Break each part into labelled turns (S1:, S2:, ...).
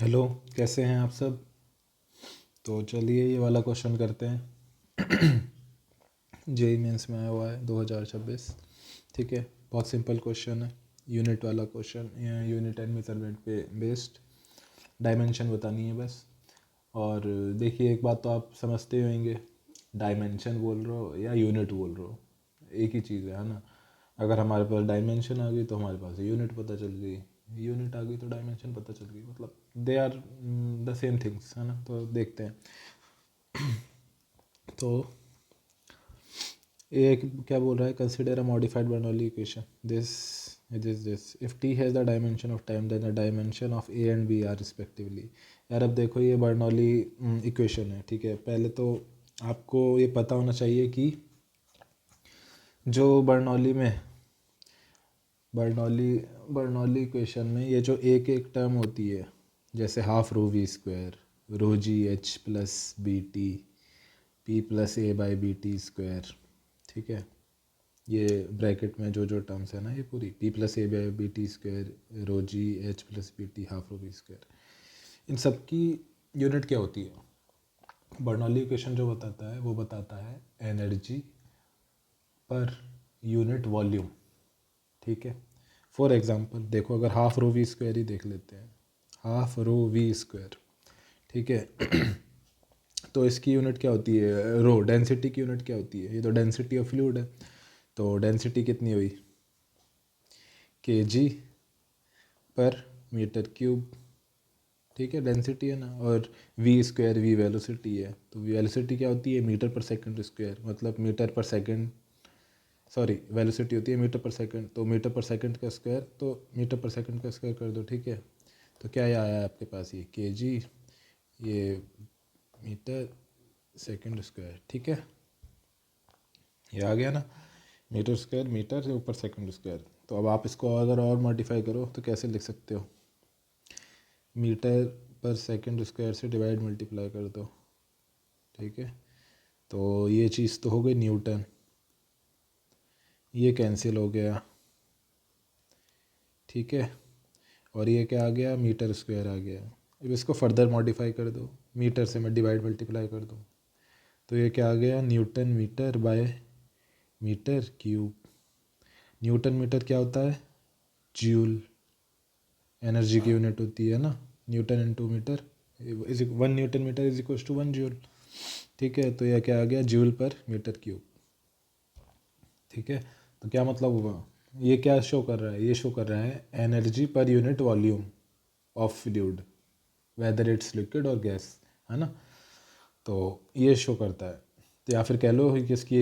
S1: Hello, कैसे हैं आप सब। तो चलिए ये वाला क्वेश्चन करते हैं। जेई मेंस में आया हुआ है 2026। ठीक है, बहुत सिंपल क्वेश्चन है। यूनिट वाला क्वेश्चन, यूनिट एंड मेजरमेंट पे बेस्ड। डायमेंशन बतानी है बस। और देखिए, एक बात तो आप समझते होंगे, डायमेंशन बोल रहे हो या यूनिट बोल रहे हो, एक ही चीज़ है ना। अगर हमारे पास डायमेंशन आ गई तो हमारे पास यूनिट पता चल गई, यूनिट आ गई तो डायमेंशन पता चल गई, मतलब they are the same things, है ना। तो देखते हैं। तो एक क्या बोल रहा है, consider a modified Bernoulli equation, this if T has the dimension of time then the dimension of A and B are respectively. यार अब देखो, ये बर्नौली इक्वेशन है, ठीक है। पहले तो आपको ये पता होना चाहिए कि जो बर्नौली बर्नौली इक्वेशन में ये जो एक एक टर्म होती है, जैसे half rho V square, rho G H plus B T P plus A by B T square, ठीक है। ये ब्रैकेट में जो जो टर्म्स है ना, ये पूरी P plus A by B T square, rho G H plus B T half rho V square, इन सब की यूनिट क्या होती है। बर्नौली इक्वेशन जो बताता है वो बताता है एनर्जी पर यूनिट वॉल्यूम, ठीक है। फॉर एग्जांपल देखो, अगर हाफ रो वी स्क्वायर ही देख लेते हैं, हाफ रो वी स्क्वायर, ठीक है। तो इसकी यूनिट क्या होती है, रो डेंसिटी की यूनिट क्या होती है, ये तो डेंसिटी ऑफ फ्लूइड है। तो डेंसिटी कितनी हुई, केजी पर मीटर क्यूब, ठीक है, डेंसिटी है ना। और वी स्क्वायर, वी वेलोसिटी है, तो वेलोसिटी क्या होती है, मीटर पर सेकंड स्क्वायर, मतलब मीटर पर सेकंड, सॉरी वेलोसिटी होती है मीटर पर सेकंड, तो मीटर पर सेकंड का स्क्वायर, तो मीटर पर सेकंड का स्क्वायर कर दो, ठीक है। तो क्या ये आया आपके पास, ये केजी, ये मीटर सेकंड स्क्वायर, ठीक है। ये आ गया ना, मीटर स्क्वायर, मीटर से ऊपर सेकंड स्क्वायर। तो अब आप इसको अगर और मॉडिफाई करो तो कैसे लिख सकते हो, मीटर पर सेकंड स्क्वायर से डिवाइड मल्टीप्लाई कर दो, ठीक है। तो ये चीज़ तो हो गई न्यूटन, ये कैंसिल हो गया, ठीक है। और ये क्या आ गया, मीटर स्क्वायर आ गया। अब इसको फर्दर मॉडिफाई कर दो, मीटर से मैं डिवाइड मल्टीप्लाई कर दूँ, तो ये क्या आ गया, newton metre by metre cube. Newton metre क्या होता है, जूल, एनर्जी की यूनिट होती है ना। Newton into metre is 1 newton metre is equal to 1 joule, ठीक है। तो यह क्या आ गया, जूल पर मीटर क्यूब, ठीक है। तो क्या मतलब हुआ, ये क्या शो कर रहा है, ये शो कर रहा है energy per unit volume of fluid, whether it's liquid और गैस, है ना। तो ये शो करता है। तो या फिर कह लो कि इसकी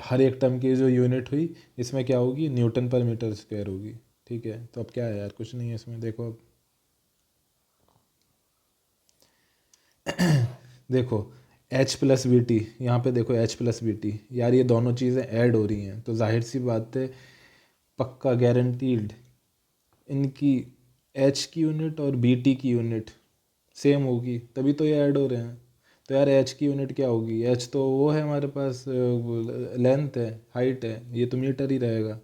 S1: हर एक टर्म की जो यूनिट हुई, इसमें क्या होगी, न्यूटन पर मीटर स्क्वायर होगी, ठीक है। तो अब क्या है यार, कुछ नहीं है इसमें, देखो अब देखो एच प्लस बी टी, यहाँ पे देखो एच प्लस बी टी, यार ये दोनों चीज़ें ऐड हो रही हैं, तो जाहिर सी बात है, पक्का गारंटीड इनकी एच की यूनिट और बी टी की यूनिट सेम होगी, तभी तो ये ऐड हो रहे हैं। तो यार एच की यूनिट क्या होगी, एच तो वो है हमारे पास, लेंथ है, हाइट है, ये तो मीटर ही रहेगा,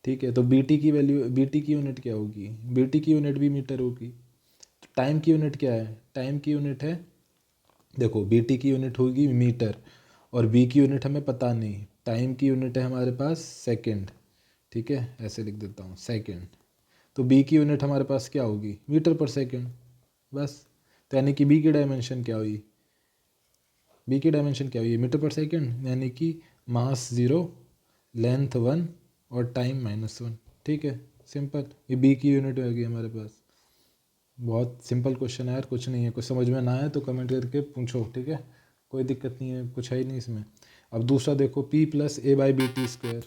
S1: ठीक है। तो बी टी की वैल्यू, बी टी की यूनिट क्या होगी, बी टी की यूनिट भी मीटर होगी। तो टाइम की यूनिट क्या है, टाइम की यूनिट है, देखो बी टी की यूनिट होगी मीटर, और बी की यूनिट हमें पता नहीं, टाइम की यूनिट है हमारे पास सेकंड, ठीक है, ऐसे लिख देता हूँ सेकंड। तो बी की यूनिट हमारे पास क्या होगी, मीटर पर सेकंड, बस। तो यानी कि बी की डायमेंशन क्या हुई, बी की डायमेंशन क्या हुई, मीटर पर सेकंड, यानी कि मास 0, लेंथ 1 और टाइम -1, ठीक है। सिंपल, ये बी की यूनिट आ गई हमारे पास। बहुत सिंपल क्वेश्चन है यार, कुछ नहीं है, कुछ समझ में ना आए तो कमेंट करके पूछो, ठीक है, कोई दिक्कत नहीं है, कुछ है ही नहीं इसमें। अब दूसरा देखो, P plus A by B T square,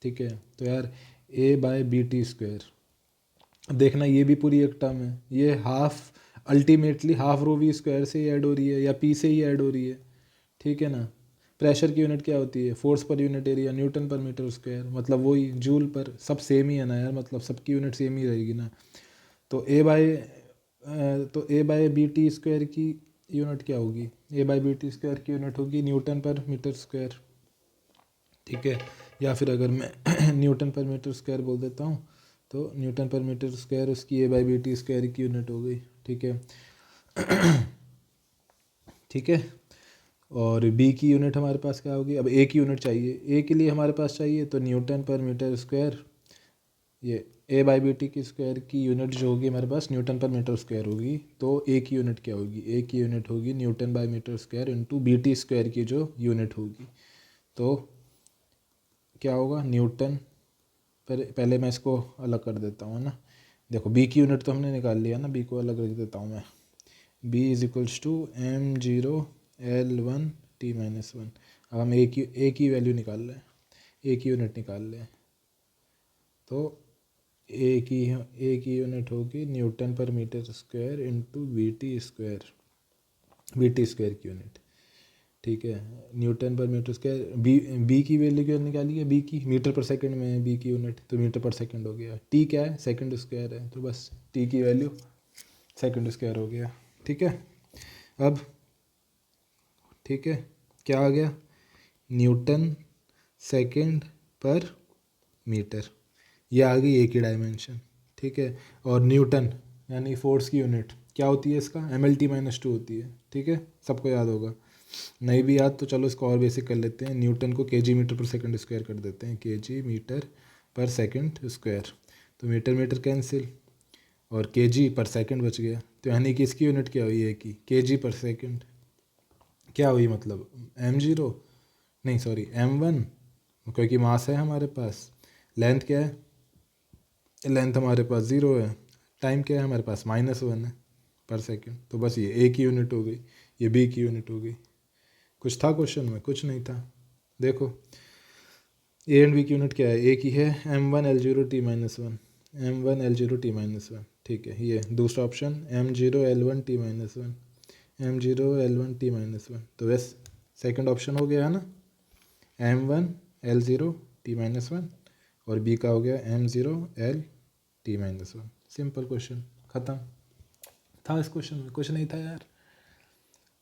S1: ठीक है। तो यार A by B T square, देखना ये भी पूरी एक टर्म है, ये half, ultimately half rho V square से ही ऐड हो रही है या पी से ही ऐड हो रही है, ठीक है ना। प्रेशर की यूनिट क्या होती है, force per unit area, Newton per metre square, मतलब वही जूल पर, सब सेम ही है ना यार, मतलब सबकी यूनिट सेम ही रहेगी ना। तो ए बाय बी टी स्क्वायर की यूनिट क्या होगी, ए बाय बी टी स्क्वायर की यूनिट होगी न्यूटन पर मीटर स्क्वायर, ठीक है। या फिर अगर मैं न्यूटन पर मीटर स्क्वायर बोल देता हूँ, तो न्यूटन पर मीटर स्क्वायर उसकी ए बाई बी टी स्क्वायर की यूनिट हो गई, ठीक है। ठीक है, और बी की यूनिट हमारे पास क्या होगी, अब ए की यूनिट चाहिए, ए के लिए हमारे पास चाहिए तो न्यूटन पर मीटर स्क्वायर, ये ए बाई बी टी की स्क्वायर की यूनिट जो होगी हमारे पास न्यूटन पर मीटर स्क्वायर होगी, तो ए की यूनिट क्या होगी, ए की यूनिट होगी newton by metre square into B T square की जो यूनिट होगी। तो क्या होगा, न्यूटन पर, पहले मैं इसको अलग कर देता हूँ ना, देखो बी की यूनिट तो हमने निकाल लिया ना, बी को अलग रख देता हूँ मैं, B is equals to m0 L1 t-1। अब हम ए की वैल्यू निकाल लें, ए की यूनिट निकाल लें, तो ए की यूनिट होगी newton per metre square into B T square की यूनिट, ठीक है। Newton per metre square, B की वैल्यू क्या निकाली है, बी की मीटर पर सेकंड में है बी की यूनिट, तो मीटर पर सेकंड हो गया, टी क्या है, सेकंड स्क्वायर है, तो बस टी की वैल्यू सेकंड स्क्वायर हो गया, ठीक है। अब ठीक है, क्या आ गया, न्यूटन सेकंड पर मीटर, ये आ गई एक ही डायमेंशन, ठीक है। और न्यूटन यानी फोर्स की यूनिट क्या होती है इसका, MLT-2 होती है, ठीक है, सबको याद होगा, नहीं भी याद तो चलो इसको और बेसिक कर लेते हैं, न्यूटन को केजी मीटर पर सेकंड स्क्वायर कर देते हैं, केजी मीटर पर सेकंड स्क्वायर, तो मीटर मीटर कैंसिल और केजी पर सेकंड बच गया, तो यानी कि इसकी यूनिट क्या हुई है कि केजी पर सेकंड, क्या हुई मतलब m0, नहीं सॉरी m1, क्योंकि मास है हमारे पास, लेंथ क्या है, लेंथ हमारे पास 0 है, टाइम क्या है हमारे पास -1 है पर सेकंड, तो बस ये ए की यूनिट हो गई, ये बी की यूनिट हो गई। कुछ था क्वेश्चन में, कुछ नहीं था, देखो ए एंड बी की यूनिट क्या है, ए की है m1 L0 t-1, m1 L0 t-1, ठीक है। ये दूसरा option m0 L1 t-1, m0 L1 t-1, तो बस सेकंड ऑप्शन हो गया है ना, m1 L0 t-1 और बी का हो गया m0 L t-1। Simple question, ख़त्म। था इस क्वेश्चन में, कुछ नहीं था यार,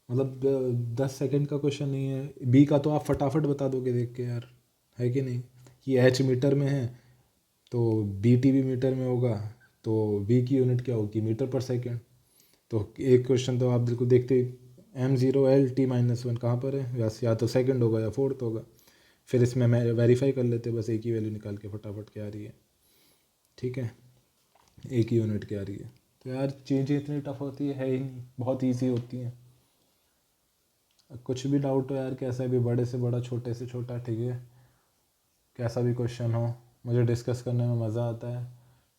S1: मतलब 10 सेकंड का क्वेश्चन नहीं है, बी का तो आप फटाफट बता दोगे देख के यार, है कि नहीं, कि एच मीटर में है तो बी टी भी मीटर में होगा, तो बी की यूनिट क्या होगी, मीटर पर सेकंड, तो एक क्वेश्चन तो आप बिल्कुल देखते m0 L t-1 कहाँ पर है, या तो सेकंड होगा या फोर्थ होगा, फिर इसमें मैं वेरीफाई कर लेते, बस एक ही वैल्यू निकाल के फटाफट क्या आ रही है, ठीक है, एक ही यूनिट क्या आ रही है। तो यार चीज़ें इतनी टफ होती है ही नहीं, बहुत ईजी होती हैं। कुछ भी डाउट हो यार, कैसा भी, बड़े से बड़ा छोटे से छोटा, ठीक है, कैसा भी क्वेश्चन हो, मुझे डिस्कस करने में मज़ा आता है,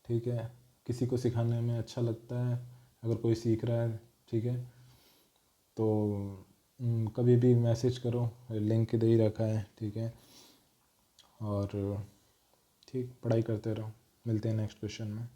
S1: ठीक है, किसी को सिखाने में अच्छा लगता है, अगर कोई सीख रहा है, ठीक है, तो कभी भी मैसेज करो, लिंक दे ही रखा है, ठीक है, और ठीक पढ़ाई करते रहो, मिलते हैं नेक्स्ट क्वेश्चन में।